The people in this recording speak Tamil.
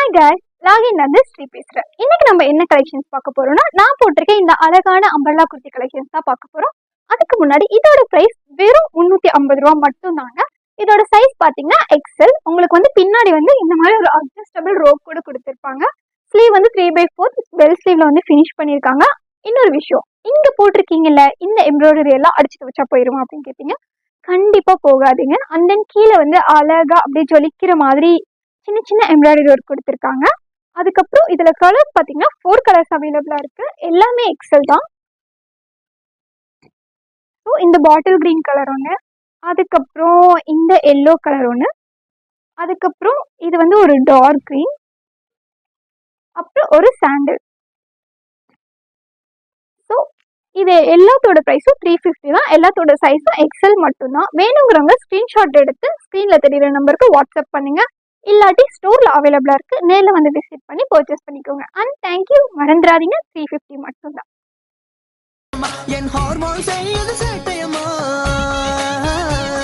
ஹாய் guys, லாகின்ல இருந்து ஸ்ரீ பேசுறேன். இன்னைக்கு நம்ம என்ன கலெக்ஷன்ஸ் பார்க்க போறோம்னா, நான் போட்டிருக்கேன் இந்த அழகான அம்பர்லா குர்த்தி கலெக்ஷன்ஸ் தான் பார்க்க போறோம். அதுக்கு முன்னாடி இதோட பிரைஸ் வெறும் 350 ரூபா மட்டும் தாங்க. இதோட சைஸ் பாத்தீங்கன்னா எக்ஸல். உங்களுக்கு வந்து பின்னாடி வந்து இந்த மாதிரி ஒரு அட்ஜஸ்டபிள் ரோப் கூட கொடுத்திருப்பாங்க. ஸ்லீவ் வந்து 3/4 பெல் ஸ்லீவ்ல வந்து ஃபினிஷ் பண்ணிருக்காங்க. இன்னொரு விஷயம், இங்க போட்டிருக்கீங்கல்ல இந்த எம்ப்ராய்டரி எல்லாம் அடிச்சுட்டு வச்சா போயிருமா அப்படின்னு கேட்பீங்க. கண்டிப்பா போகாதீங்க. அண்ட் தென் கீழே வந்து அழகா அப்படியே ஜொலிக்கிற மாதிரி சின்ன சின்ன எம்ப்ராய்டரி ஒர்க் கொடுத்துருக்காங்க. அதுக்கப்புறம் இதுல கலர்ஸ் பாத்தீங்கன்னா 4 கலர்ஸ் அவைலபிளா இருக்கு. எல்லாமே எக்ஸல் தான். ஸோ இந்த பாட்டில் கிரீன் கலர் ஒன்று, அதுக்கப்புறம் இந்த எல்லோ கலர் ஒன்று, அதுக்கப்புறம் இது வந்து ஒரு டார்க் கிரீன், அப்புறம் ஒரு சாண்டில். ஸோ இது எல்லாத்தோட ப்ரைஸும் 350 தான். எல்லாத்தோட சைஸும் எக்ஸல் மட்டும்தான். வேணுங்கிறவங்க ஸ்க்ரீன்ஷாட் எடுத்து ஸ்க்ரீனில் தெரியுற நம்பருக்கு வாட்ஸ்அப் பண்ணுங்க. இல்லாட்டி ஸ்டோரில் அவைலபிளாக இருக்குது, நேரில் வந்து விசிட் பண்ணி பர்ச்சேஸ் பண்ணிக்கோங்க. And thank you. மறந்துடாதீங்க, 350 மட்டும்தான்.